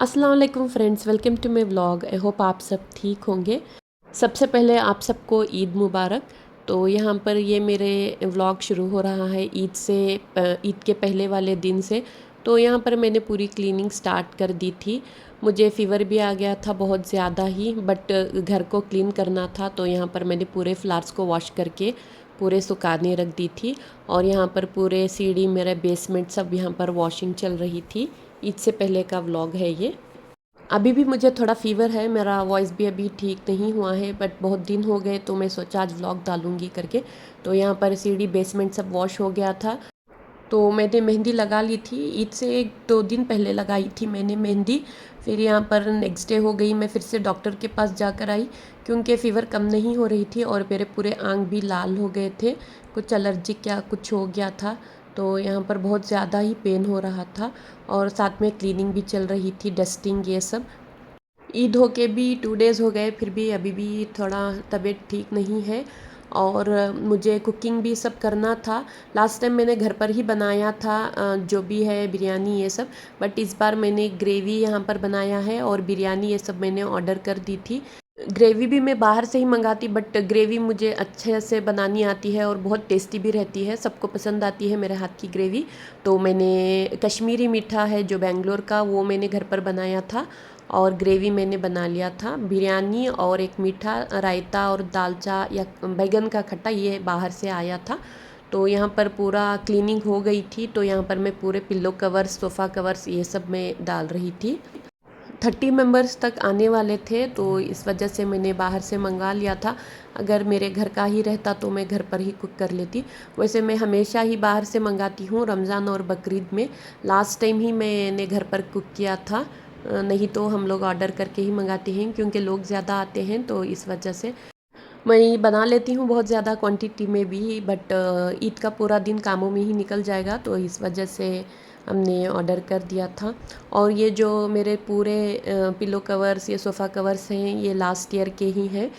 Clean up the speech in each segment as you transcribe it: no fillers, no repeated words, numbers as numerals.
अस्सलाम वालेकुम friends, welcome to my vlog. I hope आप सब ठीक होंगे। सबसे पहले आप सबको ईद मुबारक। तो यहाँ पर ये मेरे व्लॉग शुरू हो रहा है ईद के पहले वाले दिन से। तो यहाँ पर मैंने पूरी क्लीनिंग स्टार्ट कर दी थी। मुझे फ़ीवर भी आ गया था बहुत ज़्यादा ही, बट घर को क्लीन करना था तो यहाँ पर मैंने पूरे फ्लावर्स को वॉश करके पूरे सुखाने रख दी थी। और यहाँ पर पूरे सीढ़ी मेरा बेसमेंट सब यहाँ पर वॉशिंग चल रही थी। ईद से पहले का व्लॉग है ये। अभी भी मुझे थोड़ा फ़ीवर है, मेरा वॉइस भी अभी ठीक नहीं हुआ है, बट बहुत दिन हो गए तो मैं सोचा आज व्लॉग डालूंगी करके। तो यहाँ पर सीढ़ी बेसमेंट सब वॉश हो गया था। तो मैंने मेहंदी लगा ली थी, ईद से 1-2 दिन पहले लगाई थी मैंने मेहंदी। फिर यहाँ पर नेक्स्ट डे हो गई, मैं फिर से डॉक्टर के पास जाकर आई क्योंकि फ़ीवर कम नहीं हो रही थी और मेरे पूरे आंग भी लाल हो गए थे। कुछ एलर्जिक या कुछ हो गया था, तो यहाँ पर बहुत ज़्यादा ही पेन हो रहा था। और साथ में क्लीनिंग भी चल रही थी, डस्टिंग ये सब। ईद होके भी 2 डेज़ हो गए, फिर भी अभी भी थोड़ा तबीयत ठीक नहीं है। और मुझे कुकिंग भी सब करना था। लास्ट टाइम मैंने घर पर ही बनाया था, जो भी है बिरयानी ये सब। बट इस बार मैंने ग्रेवी यहाँ पर बनाया है और बिरयानी ये सब मैंने ऑर्डर कर दी थी। ग्रेवी भी मैं बाहर से ही मंगाती, बट ग्रेवी मुझे अच्छे से बनानी आती है और बहुत टेस्टी भी रहती है, सबको पसंद आती है मेरे हाथ की ग्रेवी। तो मैंने कश्मीरी मीठा है जो बेंगलोर का, वो मैंने घर पर बनाया था और ग्रेवी मैंने बना लिया था। बिरयानी और एक मीठा रायता और दालचा या बैगन का खट्टा ये बाहर से आया था। तो यहाँ पर पूरा क्लीनिंग हो गई थी, तो यहाँ पर मैं पूरे पिल्लो कवर्स, सोफ़ा कवर्स ये सब मैं डाल रही थी। 30 मेंबर्स तक आने वाले थे, तो इस वजह से मैंने बाहर से मंगा लिया था। अगर मेरे घर का ही रहता तो मैं घर पर ही कुक कर लेती। वैसे मैं हमेशा ही बाहर से मंगाती हूँ, रमज़ान और बकरीद में। लास्ट टाइम ही मैंने घर पर कुक किया था, नहीं तो हम लोग ऑर्डर करके ही मंगाते हैं क्योंकि लोग ज़्यादा आते हैं, तो इस वजह से मैं बना लेती हूँ बहुत ज़्यादा क्वांटिटी में भी। बट ईद का पूरा दिन कामों में ही निकल जाएगा, तो इस वजह से हमने ऑर्डर कर दिया था। और ये जो मेरे पूरे पिलो कवर्स, ये सोफ़ा कवर्स हैं, ये लास्ट ईयर के ही हैं।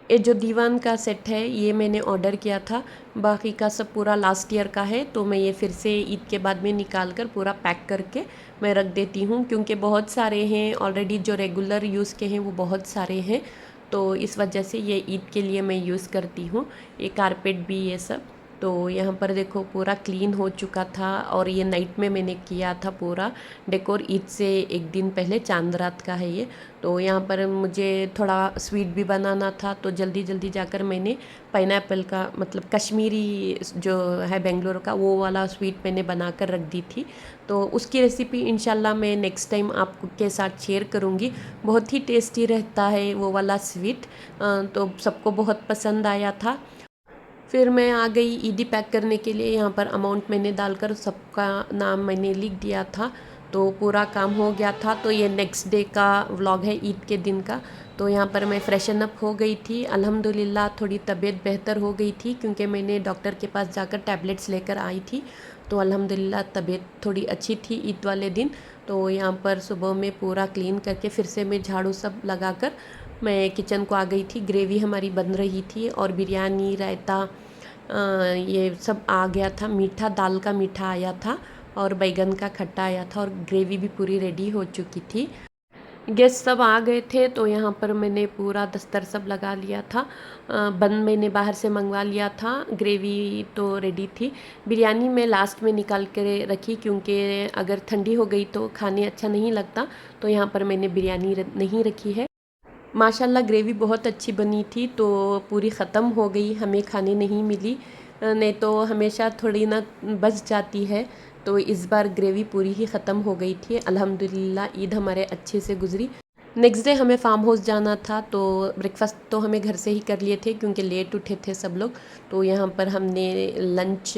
ये जो दीवान का सेट है ये मैंने ऑर्डर किया था, बाकी का सब पूरा लास्ट ईयर का है। तो मैं ये फिर से ईद के बाद में निकाल कर पूरा पैक करके मैं रख देती हूँ, क्योंकि बहुत सारे हैं ऑलरेडी, जो रेगुलर यूज़ के हैं वो बहुत सारे हैं। तो इस वजह से ये ईद के लिए मैं यूज़ करती हूँ। ये कारपेट भी ये सब। तो यहाँ पर देखो पूरा क्लीन हो चुका था और ये नाइट में मैंने किया था पूरा डेकोर। ईद से 1 दिन पहले, चांद रात का है ये। तो यहाँ पर मुझे थोड़ा स्वीट भी बनाना था, तो जल्दी जल्दी जाकर मैंने पाइनएप्पल का, मतलब कश्मीरी जो है बेंगलोर का, वो वाला स्वीट मैंने बना कर रख दी थी। तो उसकी रेसिपी इंशाल्लाह मैं नेक्स्ट टाइम आपके साथ शेयर करूँगी। बहुत ही टेस्टी रहता है वो वाला स्वीट, तो सबको बहुत पसंद आया था। फिर मैं आ गई ईदी पैक करने के लिए। यहाँ पर अमाउंट मैंने डालकर सबका नाम मैंने लिख दिया था, तो पूरा काम हो गया था। तो ये नेक्स्ट डे का व्लॉग है, ईद के दिन का। तो यहाँ पर मैं फ्रेशन अप हो गई थी, अल्हम्दुलिल्लाह थोड़ी तबीयत बेहतर हो गई थी क्योंकि मैंने डॉक्टर के पास जाकर टैबलेट्स लेकर आई थी। तो अल्हम्दुलिल्लाह तबीयत थोड़ी अच्छी थी ईद वाले दिन। तो यहाँ पर सुबह में पूरा क्लीन करके फिर से मैं झाड़ू सब लगाकर मैं किचन को आ गई थी। ग्रेवी हमारी बन रही थी और बिरयानी, रायता, ये सब आ गया था। मीठा, दाल का मीठा आया था और बैगन का खट्टा आया था और ग्रेवी भी पूरी रेडी हो चुकी थी। गेस्ट सब आ गए थे, तो यहाँ पर मैंने पूरा दस्तर सब लगा लिया था। बन मैंने बाहर से मंगवा लिया था, ग्रेवी तो रेडी थी। बिरयानी मैं लास्ट में निकाल के रखी क्योंकि अगर ठंडी हो गई तो खाने अच्छा नहीं लगता, तो यहाँ पर मैंने बिरयानी नहीं रखी है। माशाल्लाह ग्रेवी बहुत अच्छी बनी थी, तो पूरी ख़त्म हो गई, हमें खाने नहीं मिली। नहीं तो हमेशा थोड़ी ना बच जाती है। तो इस बार ग्रेवी पूरी ही ख़त्म हो गई थी। अल्हम्दुलिल्लाह ईद हमारे अच्छे से गुजरी। नेक्स्ट डे हमें फार्म हाउस जाना था, तो ब्रेकफास्ट तो हमें घर से ही कर लिए थे क्योंकि लेट उठे थे सब लोग। तो यहाँ पर हमने लंच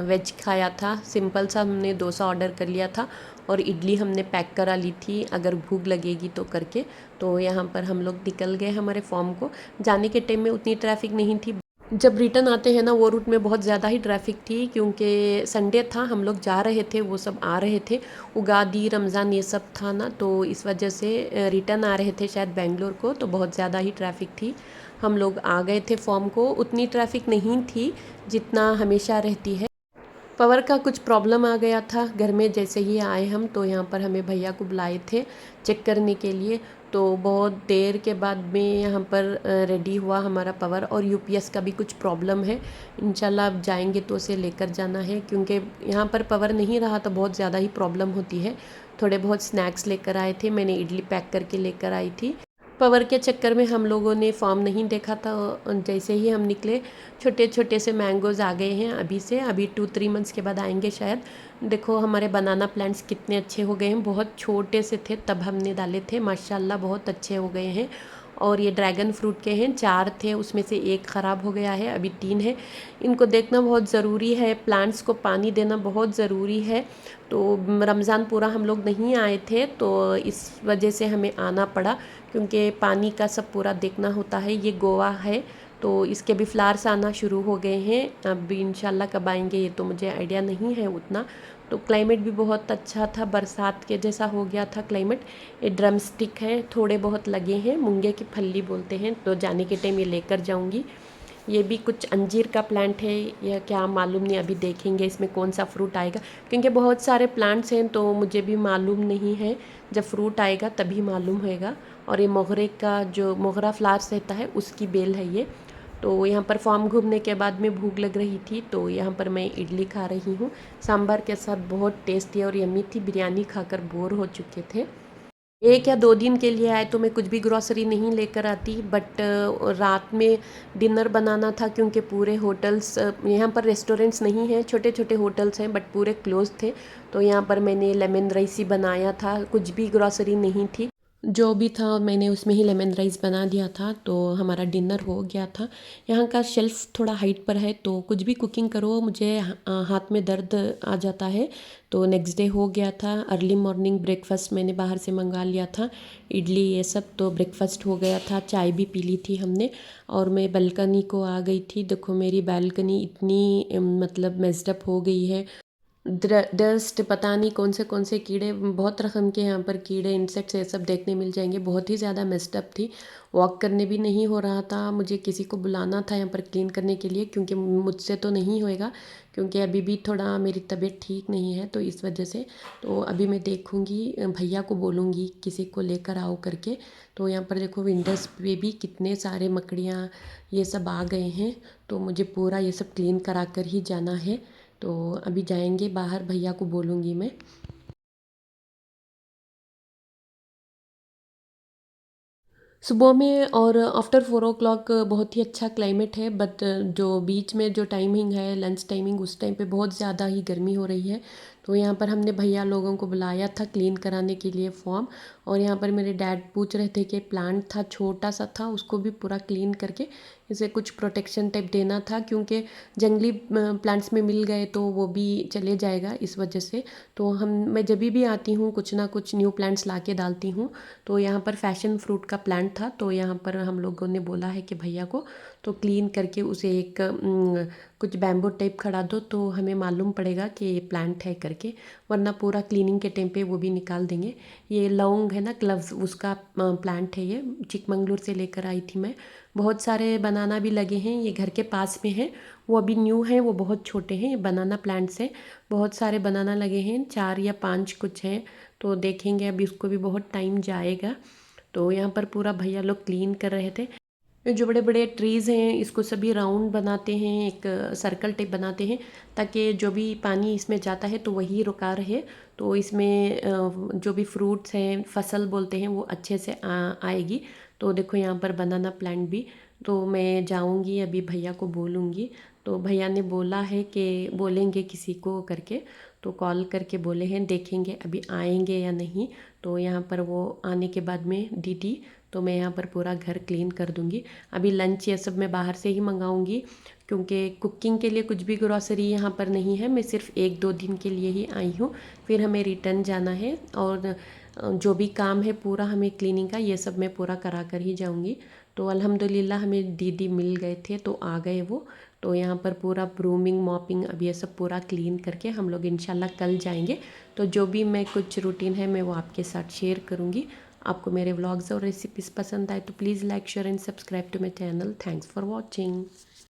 वेज खाया था, सिंपल सा हमने डोसा ऑर्डर कर लिया था और इडली हमने पैक करा ली थी अगर भूख लगेगी तो करके। तो यहाँ पर हम लोग निकल गए हमारे फॉर्म को। जाने के टाइम में उतनी ट्रैफिक नहीं थी, जब रिटर्न आते हैं ना वो रूट में बहुत ज़्यादा ही ट्रैफिक थी क्योंकि संडे था, हम लोग जा रहे थे, वो सब आ रहे थे। उगादी, रमज़ान ये सब था ना, तो इस वजह से रिटर्न आ रहे थे शायद बेंगलोर को, तो बहुत ज़्यादा ही ट्रैफिक थी। हम लोग आ गए थे फॉर्म को, उतनी ट्रैफिक नहीं थी जितना हमेशा रहती है। पावर का कुछ प्रॉब्लम आ गया था घर में। जैसे ही आए हम तो यहाँ पर हमें भैया को बुलाए थे चेक करने के लिए। तो बहुत देर के बाद में यहाँ पर रेडी हुआ हमारा पावर। और यूपीएस का भी कुछ प्रॉब्लम है, इंशाल्लाह अब जाएंगे तो उसे लेकर जाना है, क्योंकि यहाँ पर पावर नहीं रहा तो बहुत ज़्यादा ही प्रॉब्लम होती है। थोड़े बहुत स्नैक्स लेकर आए थे, मैंने इडली पैक करके लेकर आई थी। पावर के चक्कर में हम लोगों ने फॉर्म नहीं देखा था। जैसे ही हम निकले छोटे छोटे से मैंगोज़ आ गए हैं अभी 2-3 मंथ्स के बाद आएंगे शायद। देखो हमारे बनाना प्लांट्स कितने अच्छे हो गए हैं, बहुत छोटे से थे तब हमने डाले थे, माशाल्लाह बहुत अच्छे हो गए हैं। और ये ड्रैगन फ्रूट के हैं, 4 थे उसमें से 1 ख़राब हो गया है, अभी 3 है। इनको देखना बहुत ज़रूरी है, प्लांट्स को पानी देना बहुत ज़रूरी है। तो रमज़ान पूरा हम लोग नहीं आए थे तो इस वजह से हमें आना पड़ा, क्योंकि पानी का सब पूरा देखना होता है। ये गोवा है तो इसके भी फ्लावर्स आना शुरू हो गए हैं, अब इंशाल्लाह कब आएंगे ये तो मुझे आइडिया नहीं है उतना। तो क्लाइमेट भी बहुत अच्छा था, बरसात के जैसा हो गया था क्लाइमेट। ये ड्रम स्टिक है, थोड़े बहुत लगे हैं, मूंगे की फली बोलते हैं, तो जाने के टाइम ये लेकर जाऊंगी। ये भी कुछ अंजीर का प्लांट है, यह क्या मालूम नहीं, अभी देखेंगे इसमें कौन सा फ्रूट आएगा, क्योंकि बहुत सारे प्लांट्स हैं तो मुझे भी मालूम नहीं है। जब फ्रूट आएगा तभी मालूम होएगा। और ये मोगरे का जो मोगरा फ्लावर्स रहता है उसकी बेल है ये। तो यहाँ पर फार्म घूमने के बाद में भूख लग रही थी तो यहाँ पर मैं इडली खा रही हूँ सांभर के साथ, बहुत टेस्टी और यम्मी थी। बिरयानी खाकर बोर हो चुके थे। 1 या 2 दिन के लिए आए तो मैं कुछ भी ग्रॉसरी नहीं लेकर आती, बट रात में डिनर बनाना था, क्योंकि पूरे होटल्स यहाँ पर रेस्टोरेंट्स नहीं हैं, छोटे छोटे होटल्स हैं बट पूरे क्लोज थे। तो यहाँ पर मैंने लेमन राइस ही बनाया था, कुछ भी ग्रॉसरी नहीं थी, जो भी था मैंने उसमें ही लेमन राइस बना दिया था, तो हमारा डिनर हो गया था। यहाँ का शेल्फ़ थोड़ा हाइट पर है तो कुछ भी कुकिंग करो मुझे हाथ में दर्द आ जाता है। तो नेक्स्ट डे हो गया था, अर्ली मॉर्निंग ब्रेकफास्ट मैंने बाहर से मंगा लिया था, इडली ये सब, तो ब्रेकफास्ट हो गया था, चाय भी पी ली थी हमने। और मैं बालकनी को आ गई थी। देखो मेरी बालकनी इतनी मतलब मेस्ड अप हो गई है, डस्ट पता नहीं कौन से कीड़े, बहुत रकम के यहाँ पर कीड़े इंसेक्ट्स ये सब देखने मिल जाएंगे। बहुत ही ज़्यादा मेस्ड अप थी, वॉक करने भी नहीं हो रहा था, मुझे किसी को बुलाना था यहाँ पर क्लीन करने के लिए, क्योंकि मुझसे तो नहीं होएगा, क्योंकि अभी भी थोड़ा मेरी तबीयत ठीक नहीं है तो इस वजह से। तो अभी मैं देखूँगी, भैया को बोलूँगी किसी को लेकर आओ करके। तो यहाँ पर देखो विंडोज़ पे भी कितने सारे मकड़ियाँ ये सब आ गए हैं, तो मुझे पूरा ये सब क्लीन करा कर ही जाना है। तो अभी जाएंगे बाहर, भैया को बोलूँगी मैं। सुबह में और आफ्टर 4 o'clock बहुत ही अच्छा क्लाइमेट है, बट जो बीच में जो टाइमिंग है लंच टाइमिंग, उस टाइम पे बहुत ज़्यादा ही गर्मी हो रही है। तो यहाँ पर हमने भैया लोगों को बुलाया था क्लीन कराने के लिए फॉर्म। और यहाँ पर मेरे डैड पूछ रहे थे कि प्लांट था छोटा सा था, उसको भी पूरा क्लीन करके इसे कुछ प्रोटेक्शन टाइप देना था, क्योंकि जंगली प्लांट्स में मिल गए तो वो भी चले जाएगा इस वजह से। तो मैं जब भी आती हूँ कुछ ना कुछ न्यू प्लांट्स ला के डालती हूँ। तो यहाँ पर फैशन फ्रूट का प्लांट था, तो यहाँ पर हम लोगों ने बोला है कि भैया को तो क्लीन करके उसे एक कुछ बैम्बू टाइप खड़ा दो, तो हमें मालूम पड़ेगा कि ये प्लांट है करके, वरना पूरा क्लीनिंग के टाइम पे वो भी निकाल देंगे। ये लौंग है ना, क्लव्स, उसका प्लांट है, ये चिकमंगलूर से लेकर आई थी मैं। बहुत सारे बनाना भी लगे हैं, ये घर के पास में है, वो अभी न्यू है, वो बहुत छोटे हैं, ये बनाना प्लांट्स है। बहुत सारे बनाना लगे हैं, 4 या 5 कुछ हैं। तो देखेंगे, अभी उसको भी बहुत टाइम जाएगा। तो यहाँ पर पूरा भैया लोग क्लीन कर रहे थे। ये जो बड़े बड़े ट्रीज़ हैं इसको सभी राउंड बनाते हैं, एक सर्कल टाइप बनाते हैं, ताकि जो भी पानी इसमें जाता है तो वही रुका रहे। तो इसमें जो भी फ्रूट्स हैं, फसल बोलते हैं, वो अच्छे से आएगी। तो देखो यहाँ पर बनाना प्लांट भी। तो मैं जाऊँगी अभी भैया को बोलूँगी। तो भैया ने बोला है कि बोलेंगे किसी को करके, तो कॉल करके बोले हैं, देखेंगे अभी आएंगे या नहीं। तो यहाँ पर वो आने के बाद में दीदी, तो मैं यहाँ पर पूरा घर क्लीन कर दूँगी। अभी लंच ये सब मैं बाहर से ही मंगाऊँगी, क्योंकि कुकिंग के लिए कुछ भी ग्रॉसरी यहाँ पर नहीं है। मैं सिर्फ 1-2 दिन के लिए ही आई हूँ, फिर हमें रिटर्न जाना है। और जो भी काम है पूरा हमें क्लीनिंग का, ये सब मैं पूरा करा कर ही जाऊँगी। तो अल्हम्दुलिल्लाह हमें दीदी मिल गए थे तो आ गए वो। तो यहाँ पर पूरा ब्रूमिंग मॉपिंग अब ये सब पूरा क्लीन करके हम लोग इंशाल्लाह कल जाएंगे। तो जो भी मैं कुछ रूटीन है मैं वो आपके साथ शेयर करूँगी। आपको मेरे व्लॉग्स और रेसिपीज़ पसंद आए तो please like share and subscribe to my channel. Thanks for watching.